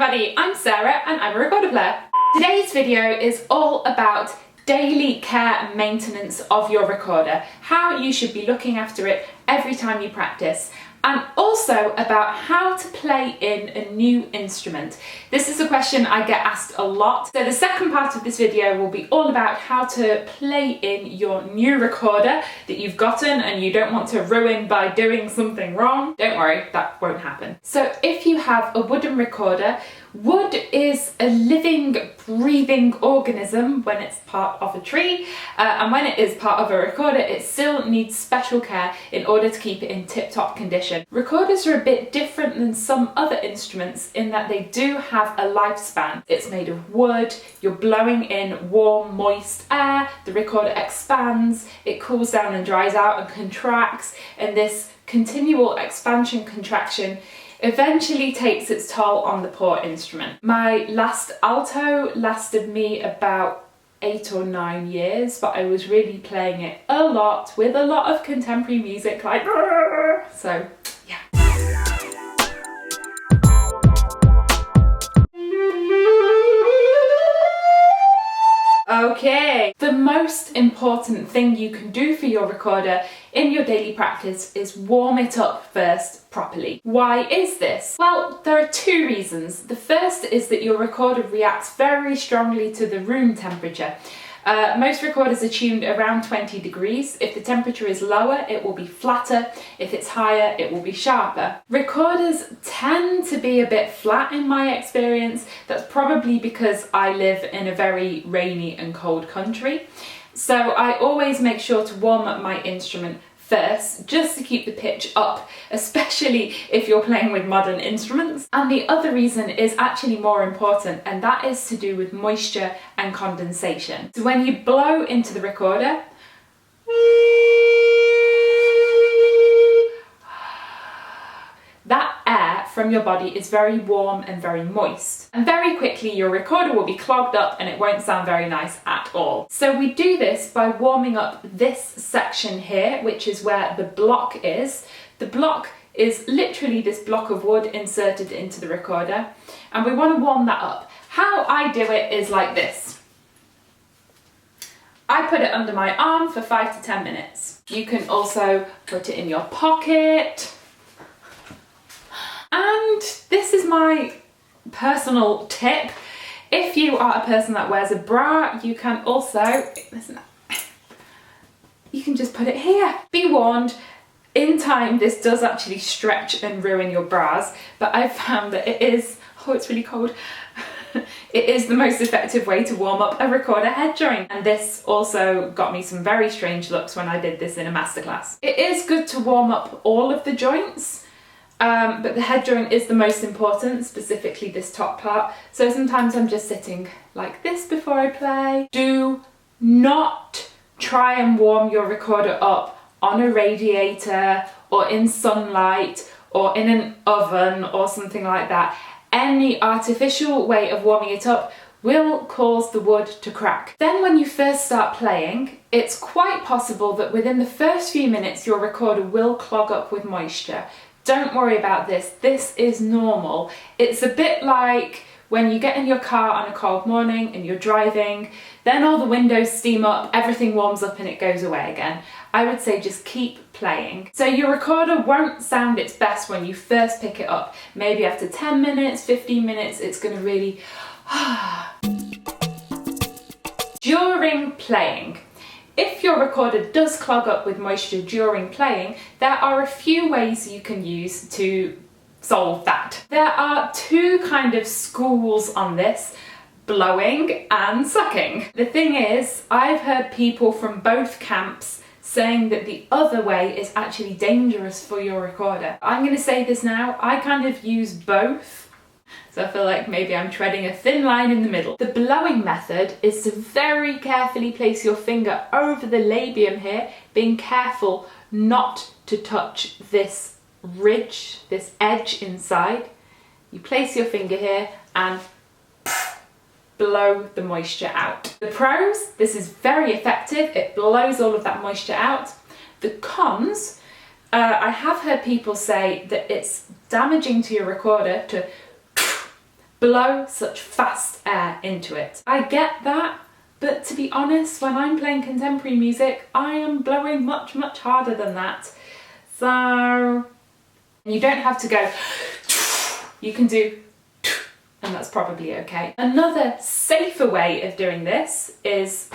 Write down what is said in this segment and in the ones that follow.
everybody, I'm Sarah and I'm a recorder player. Today's video is all about daily care and maintenance of your recorder, how you should be looking after it every time you practice, and also about how to play in a new instrument. This is a question I get asked a lot. So the second part of this video will be all about how to play in your new recorder that you've gotten and you don't want to ruin by doing something wrong. Don't worry, that won't happen. So if you have a wooden recorder, wood is a living, breathing organism when it's part of a tree, and when it is part of a recorder, it still needs special care in order to keep it in tip-top condition. Recorders are a bit different than some other instruments in that they do have a lifespan. It's made of wood, you're blowing in warm, moist air, the recorder expands, it cools down and dries out and contracts, and this continual expansion, contraction eventually takes its toll on the poor instrument. My last alto lasted me about 8 or 9 years, but I was really playing it a lot with a lot of contemporary music, like so yeah. Okay, the most important thing you can do for your recorder in your daily practice is warm it up first properly. Why is this? Well, there are two reasons. The first is that your recorder reacts very strongly to the room temperature. Most recorders are tuned around 20 degrees. If the temperature is lower, it will be flatter. If it's higher, it will be sharper. Recorders tend to be a bit flat in my experience. That's probably because I live in a very rainy and cold country. So I always make sure to warm up my instrument first, just to keep the pitch up, especially if you're playing with modern instruments. And the other reason is actually more important, and that is to do with moisture and condensation. So when you blow into the recorder, that air from your body is very warm and very moist. And very quickly your recorder will be clogged up and it won't sound very nice at all. So we do this by warming up this section here, which is where the block is. The block is literally this block of wood inserted into the recorder, and we want to warm that up. How I do it is like this. I put it under my arm for 5 to 10 minutes. You can also put it in your pocket. And this is my personal tip. If you are a person that wears a bra, you can also, you can just put it here. Be warned, in time this does actually stretch and ruin your bras, but I've found that it is, oh it's really cold, it is the most effective way to warm up a recorder head joint. And this also got me some very strange looks when I did this in a masterclass. It is good to warm up all of the joints, but the head joint is the most important, specifically this top part. So sometimes I'm just sitting like this before I play. Do not try and warm your recorder up on a radiator or in sunlight or in an oven or something like that. Any artificial way of warming it up will cause the wood to crack. Then when you first start playing, it's quite possible that within the first few minutes your recorder will clog up with moisture. Don't worry about this, this is normal. It's a bit like when you get in your car on a cold morning and you're driving, then all the windows steam up, everything warms up and it goes away again. I would say just keep playing. So your recorder won't sound its best when you first pick it up. Maybe after 10 minutes, 15 minutes, it's gonna really... During playing, if your recorder does clog up with moisture during playing, there are a few ways you can use to solve that. There are two kind of schools on this, blowing and sucking. The thing is, I've heard people from both camps saying that the other way is actually dangerous for your recorder. I'm going to say this now, I kind of use both. So I feel like maybe I'm treading a thin line in the middle. The blowing method is to very carefully place your finger over the labium here, being careful not to touch this ridge, this edge inside. You place your finger here and blow the moisture out. The pros, this is very effective. It blows all of that moisture out. The cons, I have heard people say that it's damaging to your recorder to blow such fast air into it. I get that, but to be honest, when I'm playing contemporary music, I am blowing much, much harder than that. So you don't have to go, you can do, and that's probably okay. Another safer way of doing this is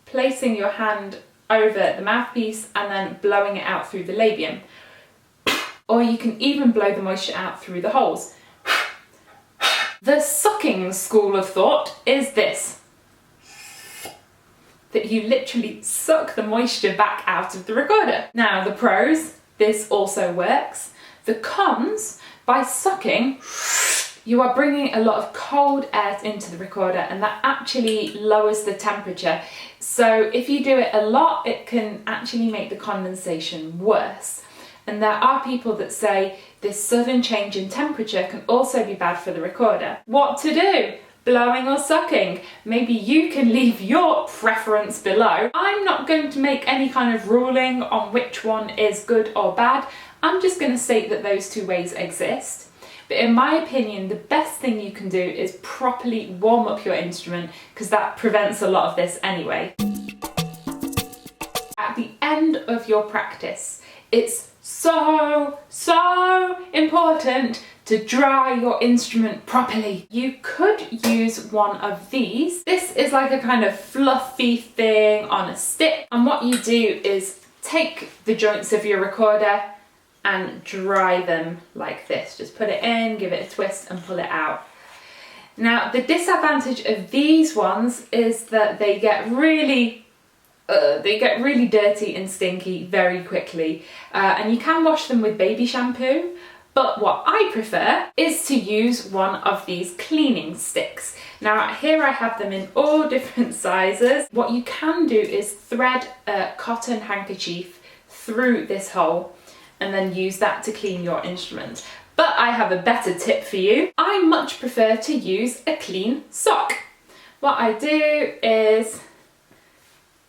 placing your hand over the mouthpiece and then blowing it out through the labium. Or you can even blow the moisture out through the holes. The sucking school of thought is this, that you literally suck the moisture back out of the recorder. Now the pros, this also works. The cons, by sucking, you are bringing a lot of cold air into the recorder and that actually lowers the temperature. So if you do it a lot, it can actually make the condensation worse. And there are people that say this sudden change in temperature can also be bad for the recorder. What to do? Blowing or sucking? Maybe you can leave your preference below. I'm not going to make any kind of ruling on which one is good or bad. I'm just going to state that those two ways exist. But in my opinion, the best thing you can do is properly warm up your instrument, because that prevents a lot of this anyway. At the end of your practice, it's so important to dry your instrument properly. You could use one of these. This is like a kind of fluffy thing on a stick, and what you do is take the joints of your recorder and dry them like this. Just put it in, give it a twist and pull it out. Now the disadvantage of these ones is that they get really dirty and stinky very quickly, and you can wash them with baby shampoo, but what I prefer is to use one of these cleaning sticks. Now here I have them in all different sizes. What you can do is thread a cotton handkerchief through this hole and then use that to clean your instrument. But I have a better tip for you. I much prefer to use a clean sock. What I do is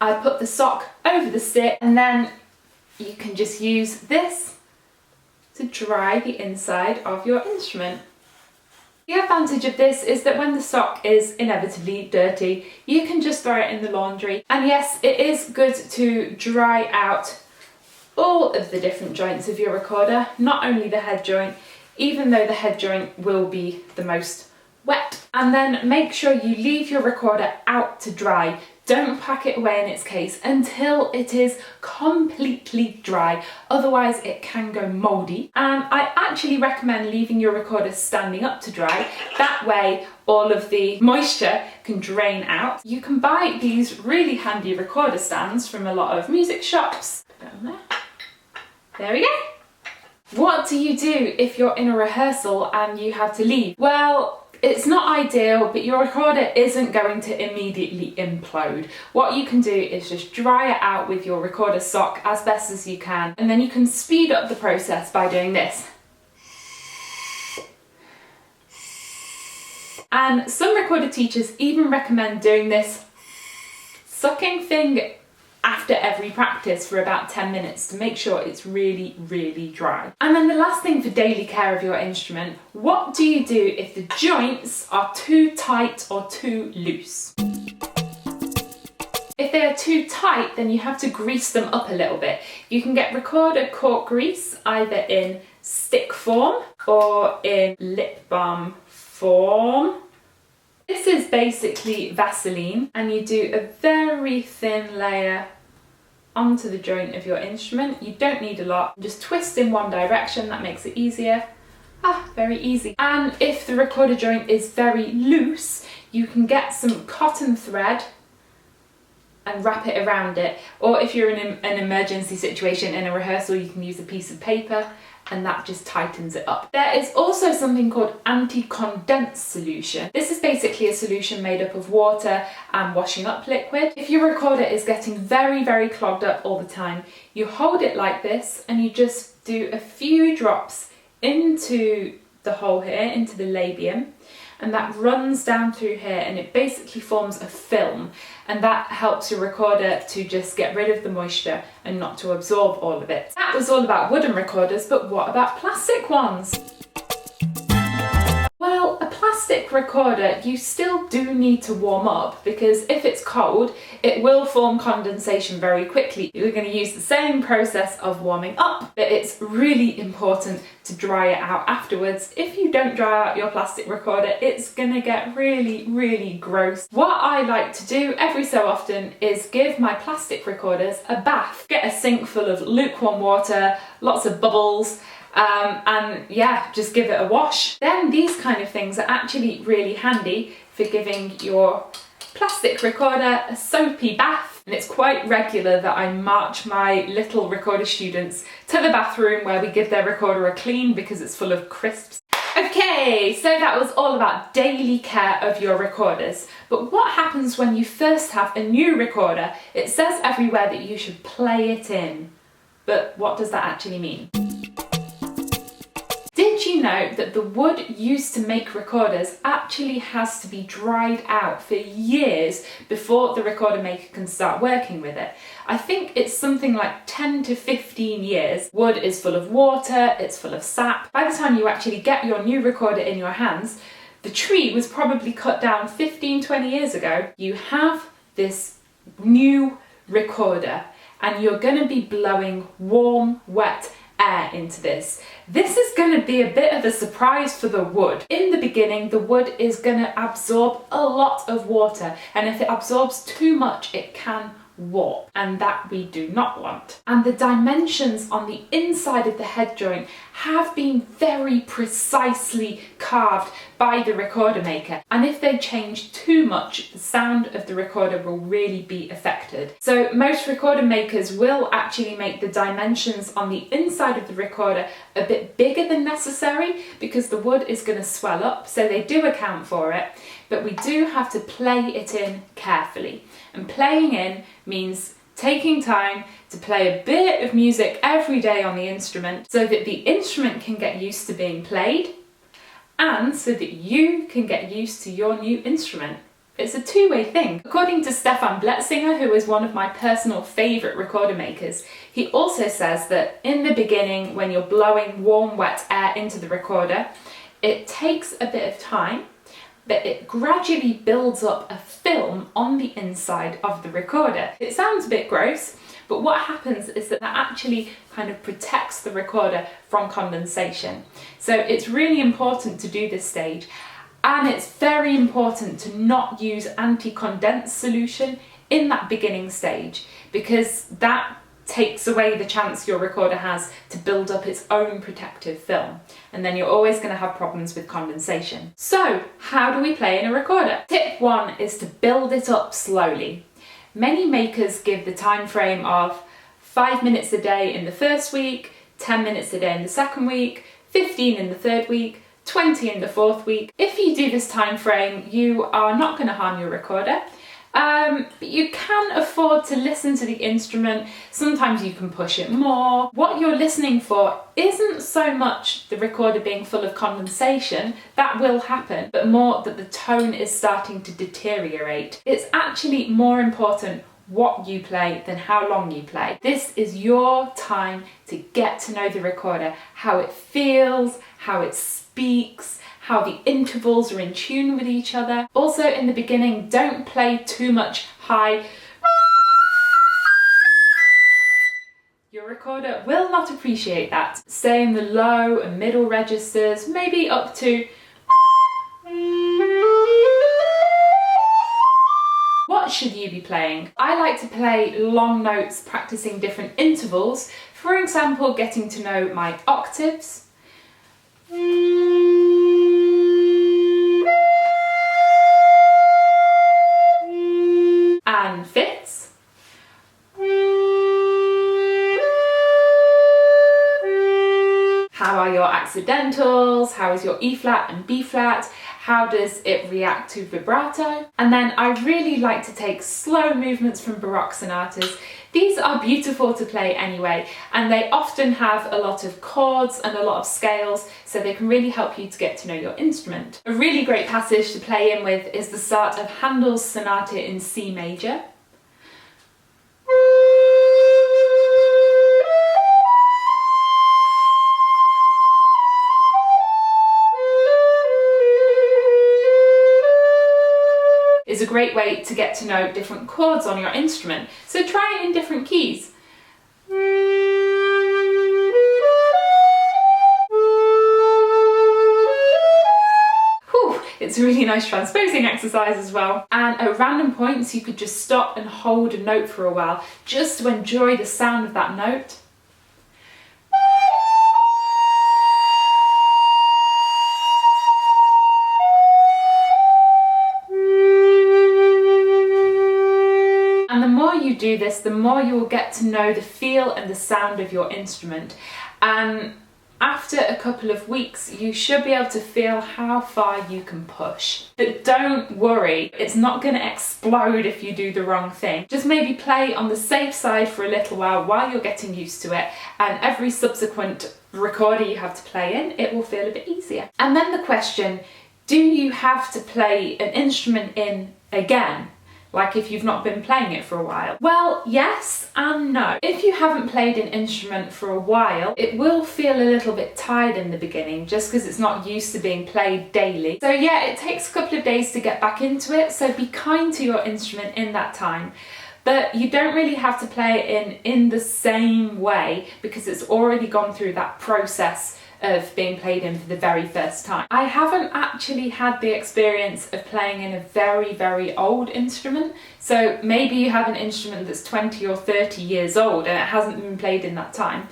I put the sock over the stick, and then you can just use this to dry the inside of your instrument. The advantage of this is that when the sock is inevitably dirty, you can just throw it in the laundry. And yes, it is good to dry out all of the different joints of your recorder, not only the head joint, even though the head joint will be the most wet. And then make sure you leave your recorder out to dry. Don't pack it away in its case until it is completely dry, otherwise it can go mouldy. And I actually recommend leaving your recorder standing up to dry. That way all of the moisture can drain out. You can buy these really handy recorder stands from a lot of music shops. Down there. There we go. What do you do if you're in a rehearsal and you have to leave? Well, it's not ideal, but your recorder isn't going to immediately implode. What you can do is just dry it out with your recorder sock as best as you can, and then you can speed up the process by doing this. And some recorder teachers even recommend doing this sucking thing after every practice for about 10 minutes to make sure it's really, really dry. And then the last thing for daily care of your instrument, what do you do if the joints are too tight or too loose? If they are too tight, then you have to grease them up a little bit. You can get recorder cork grease either in stick form or in lip balm form. This is basically Vaseline, and you do a very thin layer onto the joint of your instrument. You don't need a lot. Just twist in one direction, that makes it easier. Very easy. And if the recorder joint is very loose, you can get some cotton thread and wrap it around it. Or if you're in an emergency situation in a rehearsal, you can use a piece of paper and that just tightens it up. There is also something called anti-condense solution. This is basically a solution made up of water and washing up liquid. If your recorder is getting very, very clogged up all the time, you hold it like this and you just do a few drops into the hole here, into the labium, and that runs down through here and it basically forms a film, and that helps your recorder to just get rid of the moisture and not to absorb all of it. That was all about wooden recorders, but what about plastic ones? Well, a plastic recorder, you still do need to warm up, because if it's cold, it will form condensation very quickly. You're going to use the same process of warming up, but it's really important to dry it out afterwards. If you don't dry out your plastic recorder, it's going to get really, really gross. What I like to do every so often is give my plastic recorders a bath. Get a sink full of lukewarm water, lots of bubbles, and yeah, just give it a wash. Then these kind of things are actually really handy for giving your plastic recorder a soapy bath. And it's quite regular that I march my little recorder students to the bathroom where we give their recorder a clean because it's full of crisps. Okay, so that was all about daily care of your recorders. But what happens when you first have a new recorder? It says everywhere that you should play it in. But what does that actually mean? Did you know that the wood used to make recorders actually has to be dried out for years before the recorder maker can start working with it? I think it's something like 10 to 15 years. Wood is full of water, it's full of sap. By the time you actually get your new recorder in your hands, the tree was probably cut down 15, 20 years ago. You have this new recorder and you're going to be blowing warm, wet air into this. This is going to be a bit of a surprise for the wood. In the beginning, the wood is going to absorb a lot of water, and if it absorbs too much, it can warp, and that we do not want. And the dimensions on the inside of the head joint have been very precisely carved by the recorder maker, and if they change too much, the sound of the recorder will really be affected. So most recorder makers will actually make the dimensions on the inside of the recorder a bit bigger than necessary because the wood is going to swell up, so they do account for it, but we do have to play it in carefully. And playing in means taking time to play a bit of music every day on the instrument so that the instrument can get used to being played and so that you can get used to your new instrument. It's a two-way thing. According to Stefan Bletzinger, who is one of my personal favourite recorder makers, he also says that in the beginning, when you're blowing warm, wet air into the recorder, it takes a bit of time, but it gradually builds up a film on the inside of the recorder. It sounds a bit gross, but what happens is that actually kind of protects the recorder from condensation. So it's really important to do this stage, and it's very important to not use anti-condense solution in that beginning stage, because that takes away the chance your recorder has to build up its own protective film, and then you're always going to have problems with condensation. So how do we play in a recorder? Tip 1 is to build it up slowly. Many makers give the time frame of 5 minutes a day in the first week, 10 minutes a day in the second week, 15 in the third week, 20 in the fourth week. If you do this time frame, you are not going to harm your recorder. But you can afford to listen to the instrument. Sometimes you can push it more. What you're listening for isn't so much the recorder being full of condensation, that will happen, but more that the tone is starting to deteriorate. It's actually more important what you play than how long you play. This is your time to get to know the recorder, how it feels, how it speaks, how the intervals are in tune with each other. Also, in the beginning, don't play too much high. Your recorder will not appreciate that. Stay in the low and middle registers, maybe up to. What should you be playing? I like to play long notes, practicing different intervals. For example, getting to know my octaves. And fifths. How are your accidentals? How is your E flat and B flat? How does it react to vibrato? And then I really like to take slow movements from Baroque sonatas. These are beautiful to play anyway, and they often have a lot of chords and a lot of scales, so they can really help you to get to know your instrument. A really great passage to play in with is the start of Handel's Sonata in C major. is a great way to get to know different chords on your instrument. So try it in different keys. It's a really nice transposing exercise as well. And at random points you could just stop and hold a note for a while just to enjoy the sound of that note. And the more you do this, the more you will get to know the feel and the sound of your instrument. And after a couple of weeks, you should be able to feel how far you can push. But don't worry, it's not going to explode if you do the wrong thing. Just maybe play on the safe side for a little while you're getting used to it, and every subsequent recorder you have to play in, it will feel a bit easier. And then the question, do you have to play an instrument in again? Like if you've not been playing it for a while? Well, yes and no. If you haven't played an instrument for a while, it will feel a little bit tired in the beginning just because it's not used to being played daily. So yeah, it takes a couple of days to get back into it, so be kind to your instrument in that time. But you don't really have to play it in the same way because it's already gone through that process of being played in for the very first time. I haven't actually had the experience of playing in a very, very old instrument. So maybe you have an instrument that's 20 or 30 years old and it hasn't been played in that time.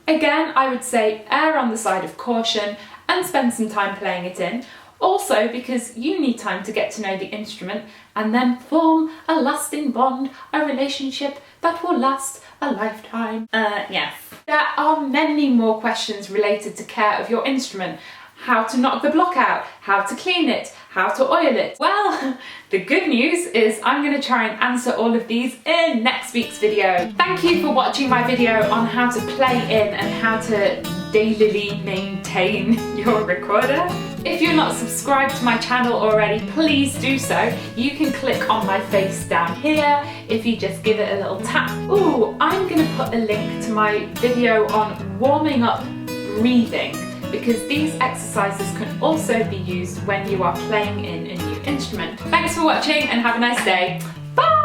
Again, I would say err on the side of caution and spend some time playing it in. Also because you need time to get to know the instrument and then form a lasting bond, a relationship that will last a lifetime. Yes. There are many more questions related to care of your instrument. How to knock the block out, how to clean it, how to oil it. Well, the good news is I'm going to try and answer all of these in next week's video. Thank you for watching my video on how to play in and how to daily maintain your recorder. If you're not subscribed to my channel already, please do so. You can click on my face down here if you just give it a little tap. Ooh, I'm going to put a link to my video on warming up breathing, because these exercises can also be used when you are playing in a new instrument. Thanks for watching and have a nice day. Bye!